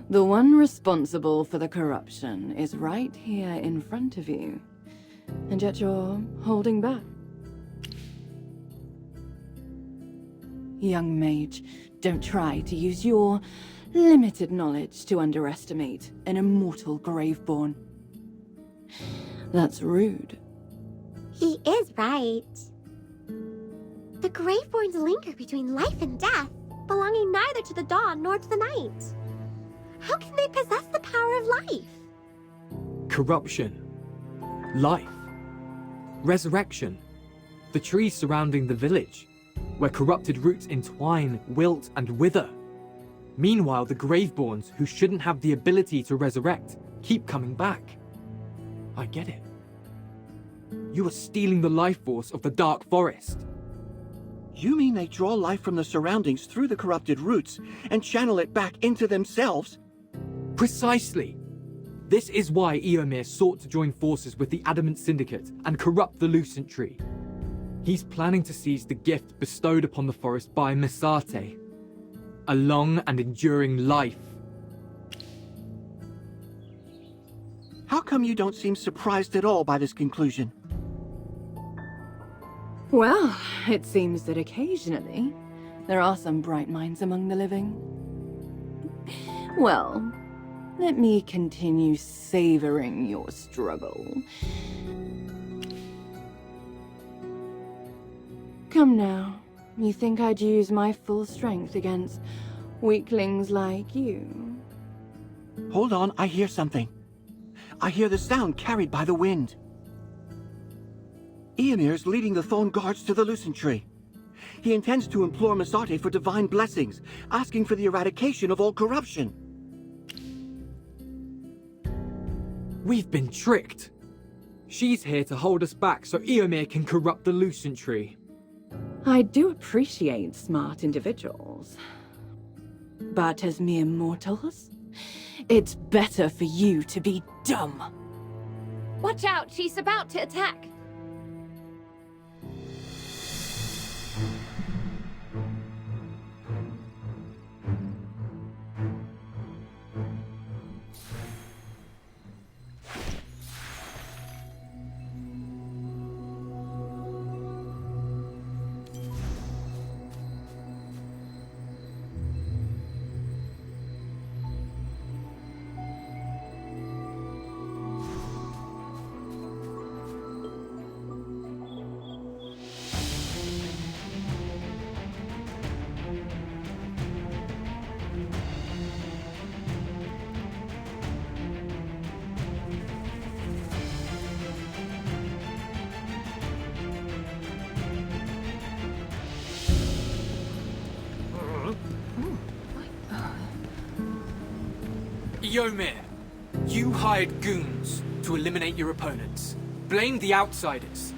The one responsible for the corruption is right here in front of you. And yet you're holding back. Young mage, don't try to use your limited knowledge to underestimate an immortal Graveborn. That's rude. He is right. The Graveborns linger between life and death, belonging neither to the dawn nor to the night. How can they possess the power of life? Corruption. Life. Resurrection. The trees surrounding the village, where corrupted roots entwine, wilt, and wither. Meanwhile, the Graveborns, who shouldn't have the ability to resurrect, keep coming back. I get it. You are stealing the life force of the Dark Forest. You mean they draw life from the surroundings through the corrupted roots and channel it back into themselves? Precisely. This is why Eomir sought to join forces with the Adamant Syndicate and corrupt the Lucent Tree. He's planning to seize the gift bestowed upon the forest by Mesate. A long and enduring life. How come you don't seem surprised at all by this conclusion? Well, it seems that occasionally there are some bright minds among the living. Well, let me continue savoring your struggle. Come now, you think I'd use my full strength against weaklings like you? Hold on, I hear something. I hear the sound carried by the wind. Eomir's leading the Thorn Guards to the Lucent Tree. He intends to implore Mesate for divine blessings, asking for the eradication of all corruption. We've been tricked. She's here to hold us back so Eomir can corrupt the Lucent Tree. I do appreciate smart individuals. But as mere mortals, it's better for you to be dumb. Watch out, she's about to attack. Eomir, you hired goons to eliminate your opponents, blame the outsiders,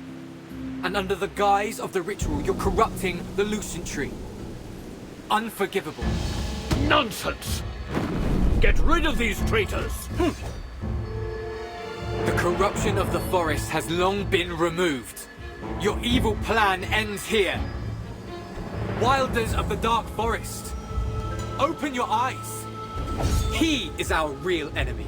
and under the guise of the ritual, you're corrupting the Lucent Tree. Unforgivable. Nonsense! Get rid of these traitors! The corruption of the forest has long been removed. Your evil plan ends here. Wilders of the Dark Forest, open your eyes. He is our real enemy.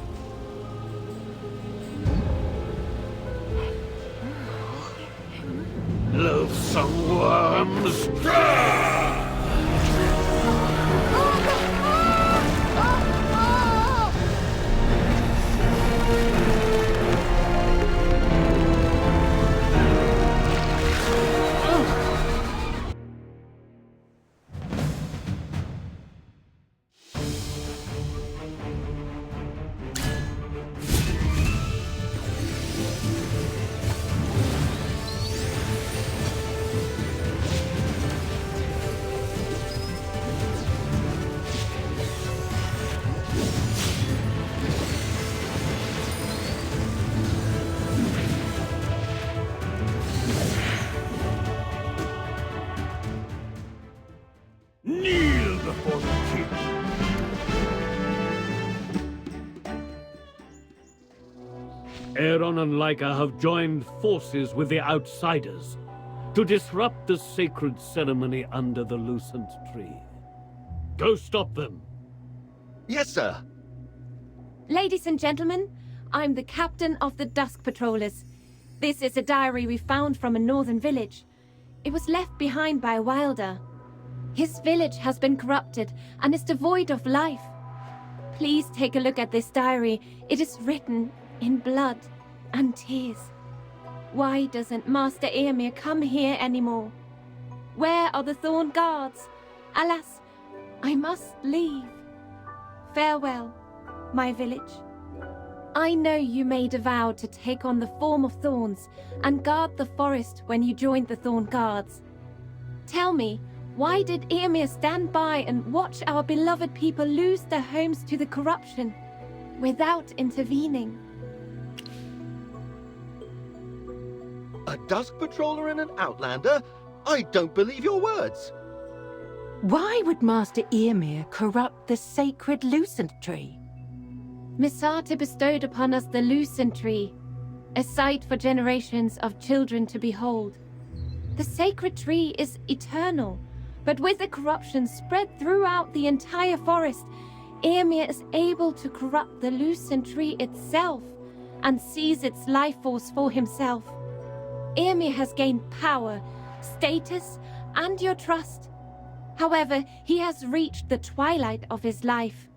Loathsome worms! Kneel before the king! Aaron and Laika have joined forces with the outsiders to disrupt the sacred ceremony under the Lucent Tree. Go stop them, Yes, sir. Ladies and gentlemen, I'm the captain of the Dusk Patrollers. This is a diary we found from a northern village. It was left behind by a wilder. His village has been corrupted and is devoid of life. Please take a look at this diary. It is written in blood and tears. Why doesn't Master Eomir come here anymore? Where are the Thorn Guards? Alas, I must leave. Farewell, my village. I know you made a vow to take on the form of thorns and guard the forest when you joined the Thorn Guards. Tell me, why did Eomir stand by and watch our beloved people lose their homes to the corruption without intervening? A Dusk Patroller and an Outlander? I don't believe your words. Why would Master Eomir corrupt the sacred Lucent Tree? Misate bestowed upon us the Lucent Tree, a sight for generations of children to behold. The sacred tree is eternal, but with the corruption spread throughout the entire forest, Eomir is able to corrupt the Lucent Tree itself and seize its life force for himself. Eomir has gained power, status, and your trust. However, he has reached the twilight of his life.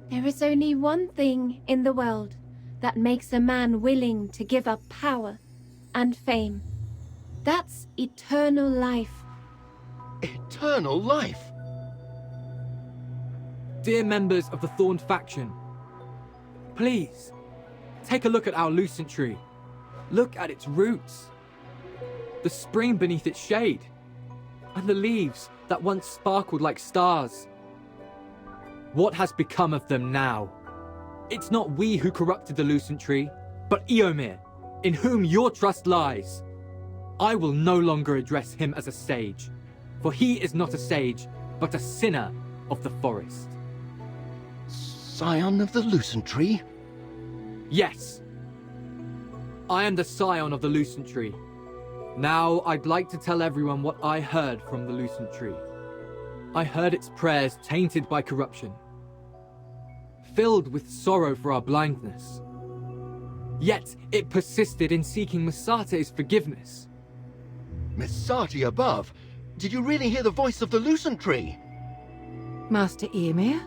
There is only one thing in the world that makes a man willing to give up power and fame. That's eternal life. Eternal life? Dear members of the Thorn faction, please, take a look at our Lucent Tree. Look at its roots, the spring beneath its shade, and the leaves that once sparkled like stars. What has become of them now? It's not we who corrupted the Lucent Tree, but Eomir, in whom your trust lies. I will no longer address him as a sage, for he is not a sage, but a sinner of the forest. Scion of the Lucent Tree? Yes. I am the scion of the Lucent Tree. Now, I'd like to tell everyone what I heard from the Lucent Tree. I heard its prayers tainted by corruption, filled with sorrow for our blindness. Yet, it persisted in seeking Misate's forgiveness. Misati above? Did you really hear the voice of the Lucent Tree? Master Eomir?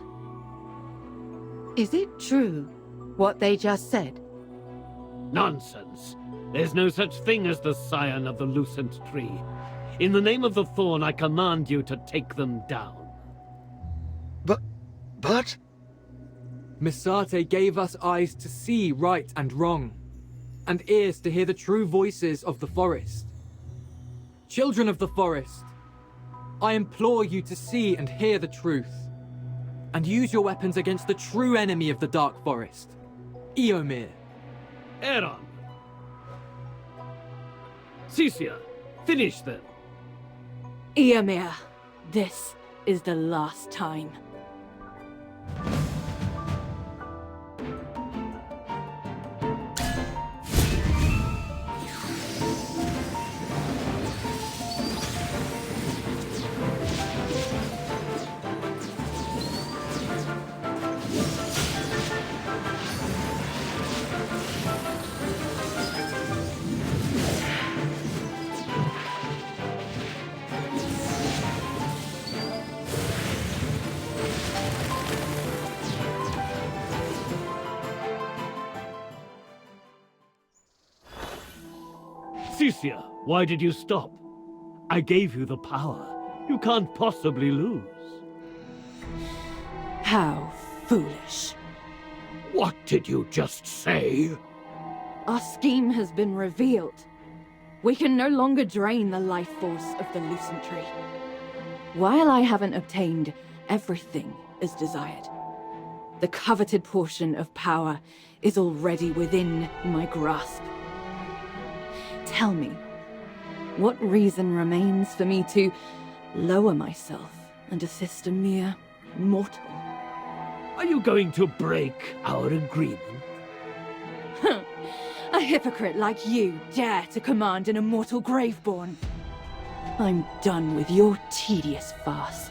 Is it true what they just said? Nonsense. There's no such thing as the Scion of the Lucent Tree. In the name of the Thorn, I command you to take them down. But... Misate gave us eyes to see right and wrong, and ears to hear the true voices of the forest. Children of the forest, I implore you to see and hear the truth, and use your weapons against the true enemy of the Dark Forest, Eomir. Aaron! Cecia, finish them. Eomir, this is the last time. Cecia, why did you stop? I gave you the power. You can't possibly lose. How foolish. What did you just say? Our scheme has been revealed. We can no longer drain the life force of the Lucent Tree. While I haven't obtained everything as desired, the coveted portion of power is already within my grasp. Tell me, what reason remains for me to lower myself and assist a mere mortal? Are you going to break our agreement? A hypocrite like you dare to command an immortal Graveborn. I'm done with your tedious farce.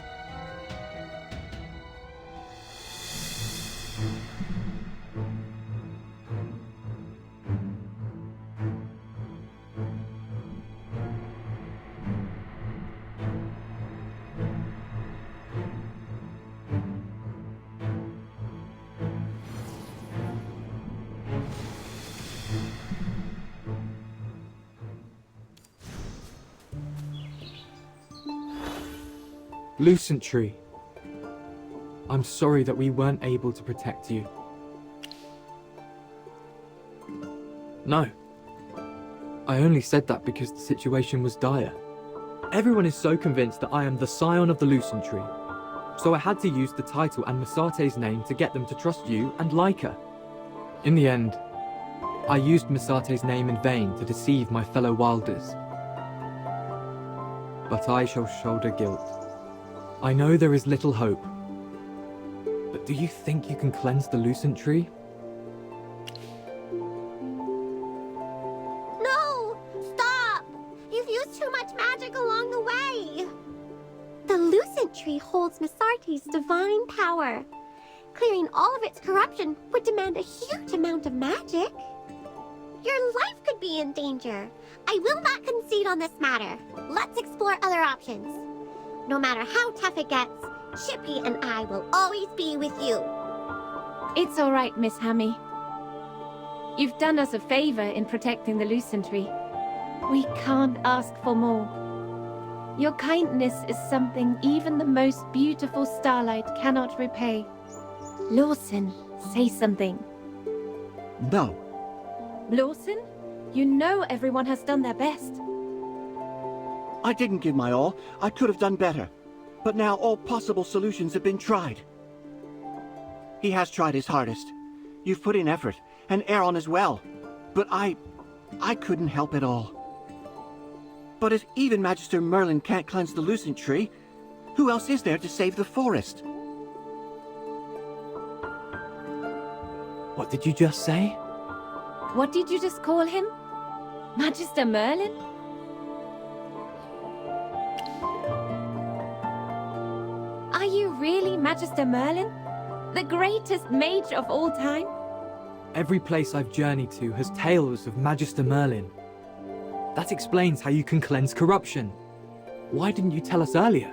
Lucent Tree. I'm sorry that we weren't able to protect you. No. I only said that because the situation was dire. Everyone is so convinced that I am the scion of the Lucent Tree, so I had to use the title and Misate's name to get them to trust you and like her. In the end, I used Misate's name in vain to deceive my fellow Wilders. But I shall shoulder guilt. I know there is little hope, but do you think you can cleanse the Lucent Tree? No! Stop! You've used too much magic along the way! The Lucent Tree holds Misate's divine power. Clearing all of its corruption would demand a huge amount of magic. Your life could be in danger. I will not concede on this matter. Let's explore other options. No matter how tough it gets, Chippy and I will always be with you. It's all right, Miss Hammy. You've done us a favor in protecting the Lucent Tree. We can't ask for more. Your kindness is something even the most beautiful starlight cannot repay. Lawson, say something. No. Lawson, you know everyone has done their best. I didn't give my all. I could have done better. But now all possible solutions have been tried. He has tried his hardest. You've put in effort, and Aaron as well. But I couldn't help it all. But if even Magister Merlin can't cleanse the Lucent Tree, who else is there to save the forest? What did you just say? What did you just call him? Magister Merlin? Are you really Magister Merlin? The greatest mage of all time? Every place I've journeyed to has tales of Magister Merlin. That explains how you can cleanse corruption. Why didn't you tell us earlier?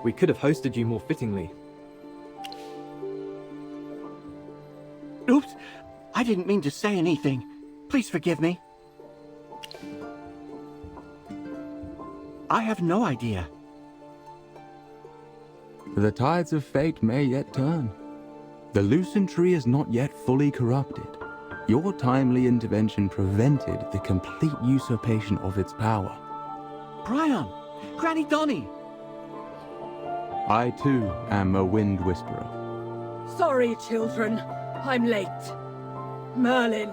We could have hosted you more fittingly. Oops! I didn't mean to say anything. Please forgive me. I have no idea. The tides of fate may yet turn. The Lucent Tree is not yet fully corrupted. Your timely intervention prevented the complete usurpation of its power. Brian! Granny Donny! I too am a wind whisperer. Sorry, children. I'm late. Merlin,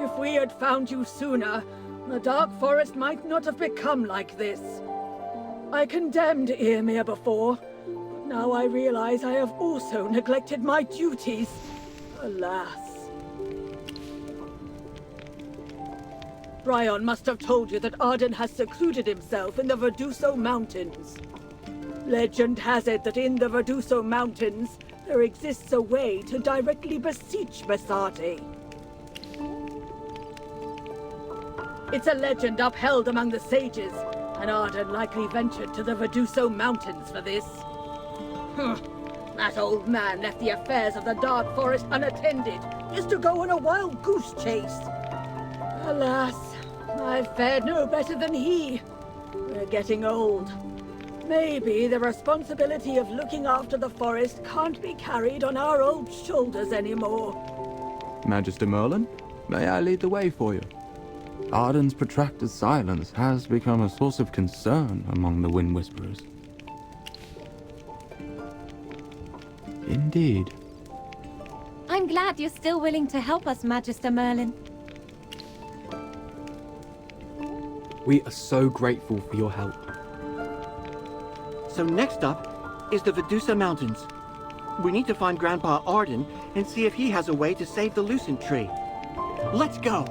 if we had found you sooner, the Dark Forest might not have become like this. I condemned Ymir before, but now I realize I have also neglected my duties. Alas. Brian must have told you that Arden has secluded himself in the Verduso Mountains. Legend has it that in the Verduso Mountains, there exists a way to directly beseech Misate. It's a legend upheld among the sages, and Arden likely ventured to the Verduso Mountains for this. That old man left the affairs of the Dark Forest unattended, just to go on a wild goose chase. Alas, I've fared no better than he. We're getting old. Maybe the responsibility of looking after the forest can't be carried on our old shoulders anymore. Magister Merlin, may I lead the way for you? Arden's protracted silence has become a source of concern among the Wind Whisperers. Indeed. I'm glad you're still willing to help us, Magister Merlin. We are so grateful for your help. So next up is the Verdusa Mountains. We need to find Grandpa Arden and see if he has a way to save the Lucent Tree. Let's go!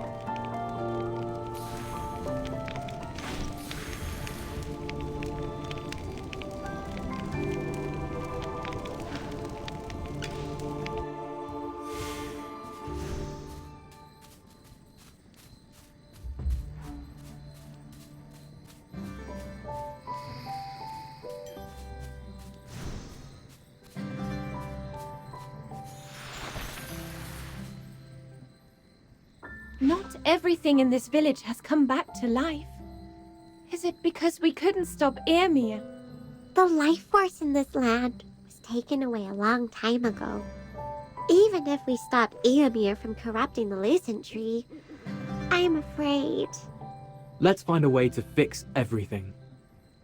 Not everything in this village has come back to life. Is it because we couldn't stop Ymir? The life force in this land was taken away a long time ago. Even if we stop Eomir from corrupting the Lucent Tree, I'm afraid. Let's find a way to fix everything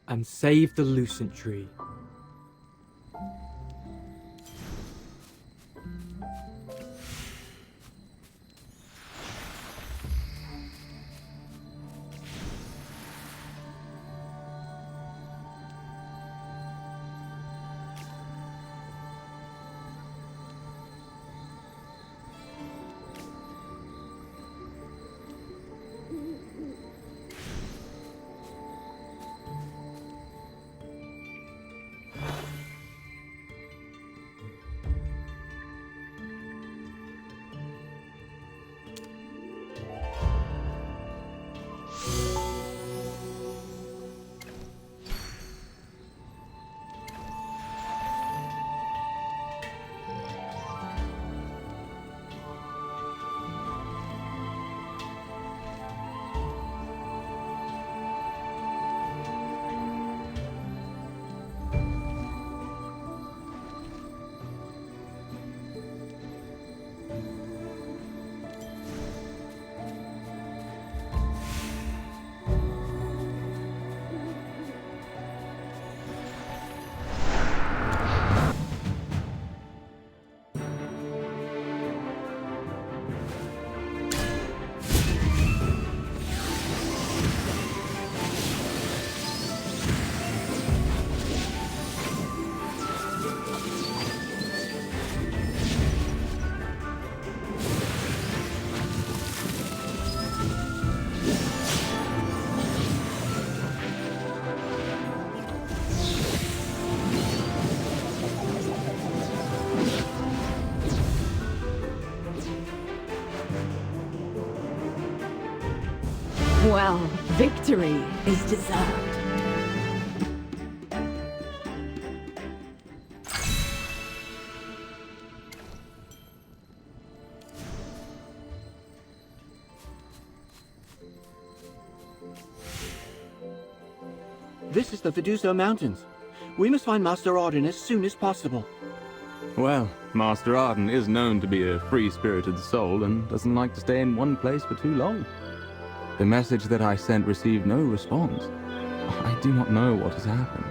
and save the Lucent Tree. Well, victory is deserved. This is the Viduso Mountains. We must find Master Arden as soon as possible. Well, Master Arden is known to be a free-spirited soul and doesn't like to stay in one place for too long. The message that I sent received no response. I do not know what has happened.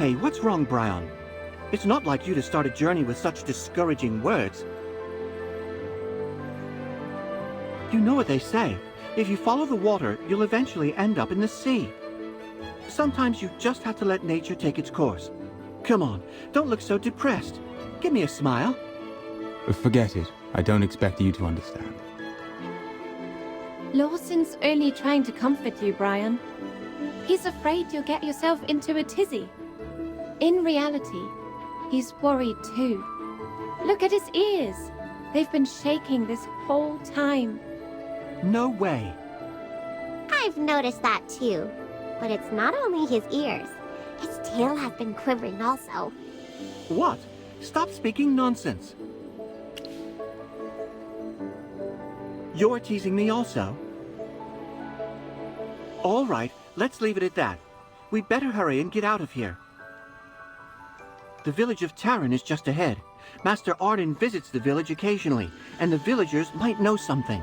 Hey, what's wrong, Brian? It's not like you to start a journey with such discouraging words. You know what they say. If you follow the water, you'll eventually end up in the sea. Sometimes you just have to let nature take its course. Come on, don't look so depressed. Give me a smile. Forget it. I don't expect you to understand. Lawson's only trying to comfort you, Brian. He's afraid you'll get yourself into a tizzy. In reality, he's worried too. Look at his ears. They've been shaking this whole time. No way. I've noticed that too. But it's not only his ears. His tail has been quivering also. What? Stop speaking nonsense. You're teasing me also? All right, let's leave it at that. We'd better hurry and get out of here. The village of Taran is just ahead. Master Arden visits the village occasionally, and the villagers might know something.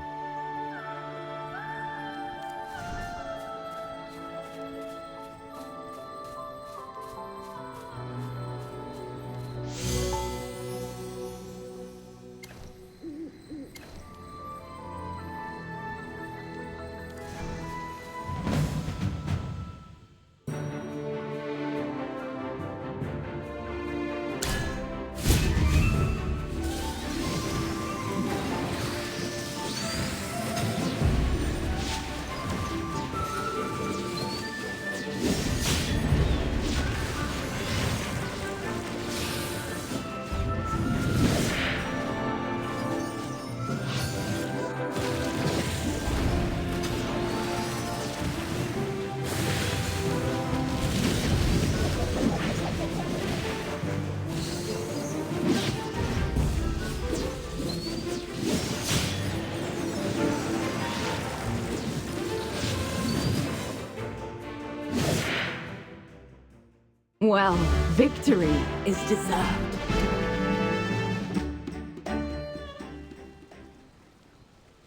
Well, victory is deserved.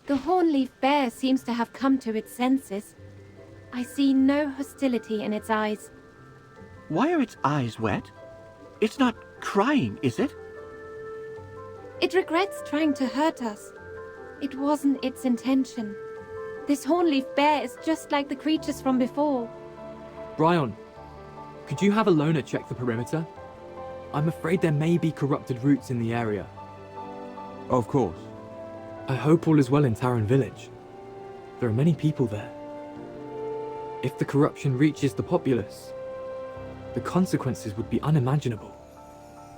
The Hornleaf Bear seems to have come to its senses. I see no hostility in its eyes. Why are its eyes wet? It's not crying, is it? It regrets trying to hurt us. It wasn't its intention. This Hornleaf Bear is just like the creatures from before. Bryon, could you have a loner check the perimeter? I'm afraid there may be corrupted roots in the area. Of course. I hope all is well in Taran Village. There are many people there. If the corruption reaches the populace, the consequences would be unimaginable.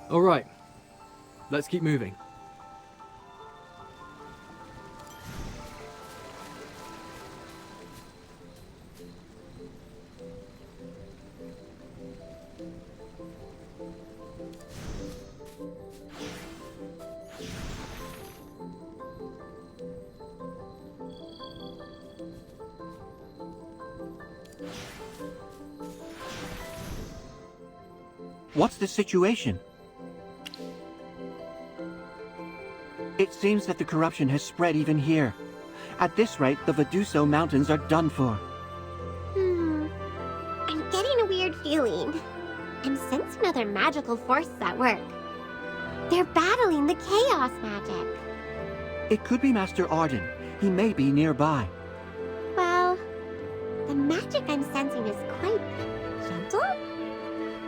All right, let's keep moving. What's the situation? It seems that the corruption has spread even here. At this rate, the Veduso Mountains are done for. I'm getting a weird feeling. I'm sensing other magical forces at work. They're battling the chaos magic. It could be Master Arden. He may be nearby. Well, the magic I'm sensing is quite gentle.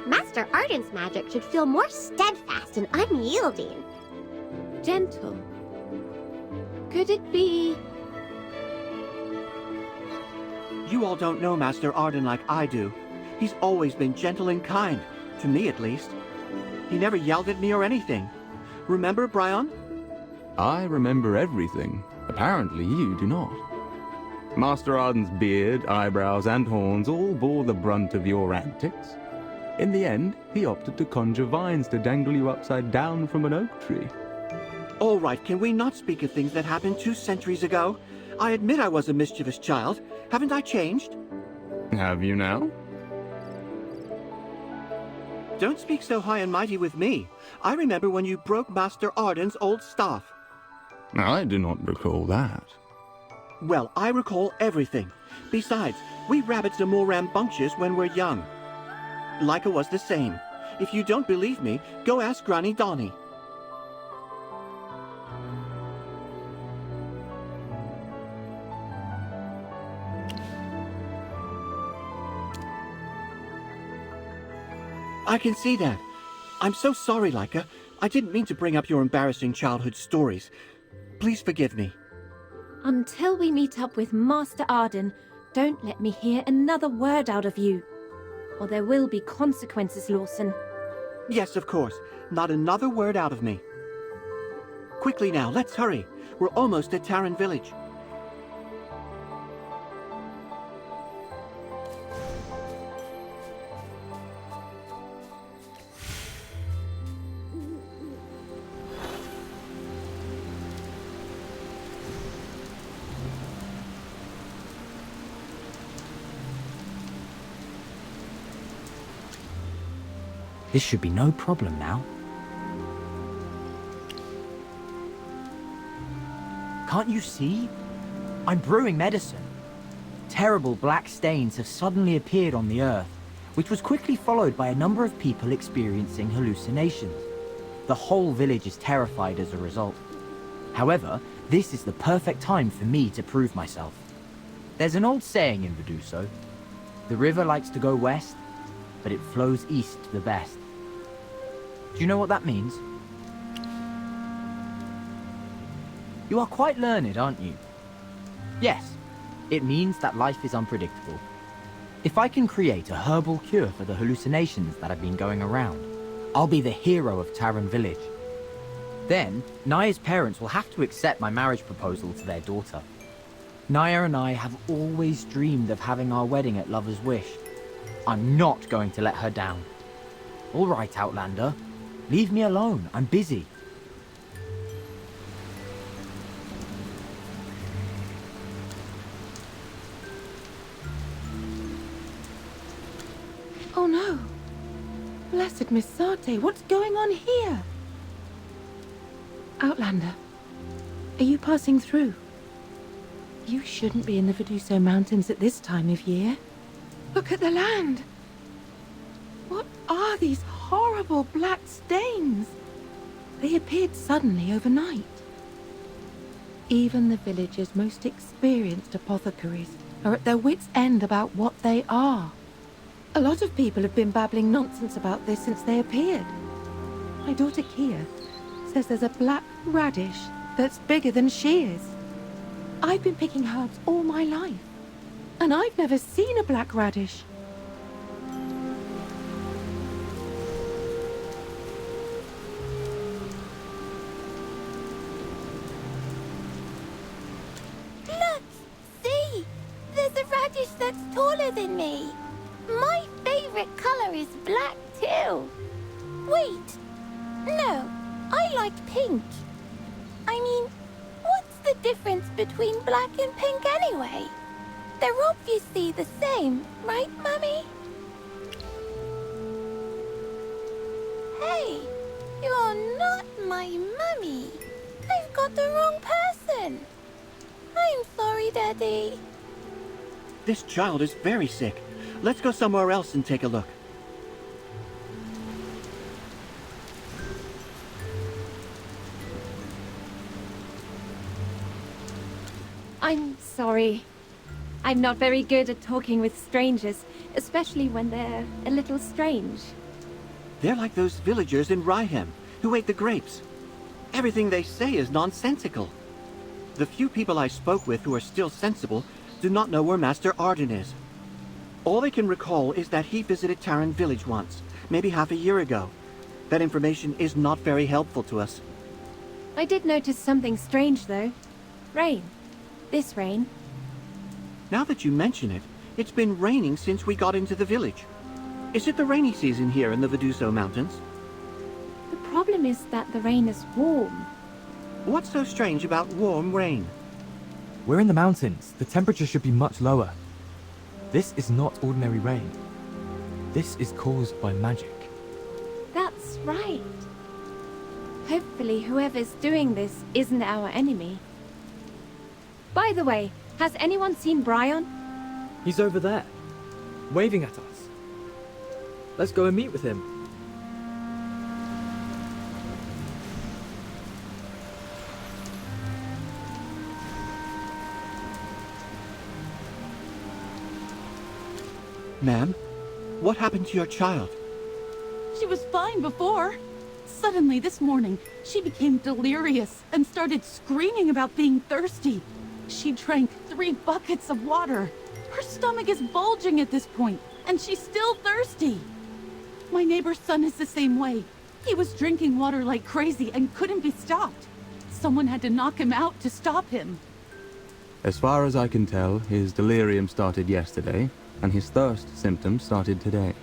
Master Arden's magic should feel more steadfast and unyielding. Gentle. Could it be... You all don't know Master Arden like I do. He's always been gentle and kind, to me at least. He never yelled at me or anything. Remember, Bryon? I remember everything. Apparently you do not. Master Arden's beard, eyebrows, and horns all bore the brunt of your antics. In the end, he opted to conjure vines to dangle you upside down from an oak tree. All right, can we not speak of things that happened 2 centuries ago? I admit I was a mischievous child. Haven't I changed? Have you now? Don't speak so high and mighty with me. I remember when you broke Master Arden's old staff. I do not recall that. Well, I recall everything. Besides, we rabbits are more rambunctious when we're young. Leica was the same. If you don't believe me, go ask Granny Donnie. I can see that. I'm so sorry, Leica. I didn't mean to bring up your embarrassing childhood stories. Please forgive me. Until we meet up with Master Arden, don't let me hear another word out of you. Or there will be consequences, Lawson. Yes, of course. Not another word out of me. Quickly now, let's hurry. We're almost at Taran Village. This should be no problem now. Can't you see? I'm brewing medicine. Terrible black stains have suddenly appeared on the earth, which was quickly followed by a number of people experiencing hallucinations. The whole village is terrified as a result. However, this is the perfect time for me to prove myself. There's an old saying in Veduso. The river likes to go west, but it flows east the best. Do you know what that means? You are quite learned, aren't you? Yes, it means that life is unpredictable. If I can create a herbal cure for the hallucinations that have been going around, I'll be the hero of Taran Village. Then, Naya's parents will have to accept my marriage proposal to their daughter. Naya and I have always dreamed of having our wedding at Lover's Wish. I'm not going to let her down. All right, Outlander. Leave me alone. I'm busy. Oh no. Blessed Miss Sarte, what's going on here? Outlander, are you passing through? You shouldn't be in the Viduso Mountains at this time of year. Look at the land. What are these horrible black stains? They appeared suddenly overnight. Even the village's most experienced apothecaries are at their wits' end about what they are. A lot of people have been babbling nonsense about this since they appeared. My daughter Kia says there's a black radish that's bigger than she is. I've been picking herbs all my life, and I've never seen a black radish. Look! See! There's a radish that's taller than me. My favorite color is black too. Wait! No, I like pink. I mean, what's the difference between black and pink anyway? They're obviously the same, right, Mummy? Hey, you're not my mummy. I've got the wrong person. I'm sorry, Daddy. This child is very sick. Let's go somewhere else and take a look. I'm sorry. I'm not very good at talking with strangers, especially when they're a little strange. They're like those villagers in Ryhem who ate the grapes. Everything they say is nonsensical. The few people I spoke with who are still sensible do not know where Master Arden is. All they can recall is that he visited Taran village once, maybe half a year ago. That information is not very helpful to us. I did notice something strange, though. Rain. This rain. Now that you mention it, it's been raining since we got into the village. Is it the rainy season here in the Viduso Mountains? The problem is that the rain is warm. What's so strange about warm rain? We're in the mountains. The temperature should be much lower. This is not ordinary rain. This is caused by magic. That's right. Hopefully whoever's doing this isn't our enemy. By the way, has anyone seen Bryon? He's over there, waving at us. Let's go and meet with him. Ma'am, what happened to your child? She was fine before. Suddenly, this morning, she became delirious and started screaming about being thirsty. She drank 3 buckets of water. Her stomach is bulging at this point, and she's still thirsty. My neighbor's son is the same way. He was drinking water like crazy and couldn't be stopped. Someone had to knock him out to stop him. As far as I can tell, his delirium started yesterday, and his thirst symptoms started today.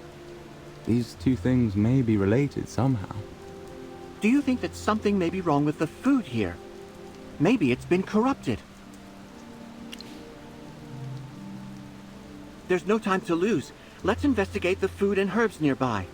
These two things may be related somehow. Do you think that something may be wrong with the food here? Maybe it's been corrupted. There's no time to lose. Let's investigate the food and herbs nearby.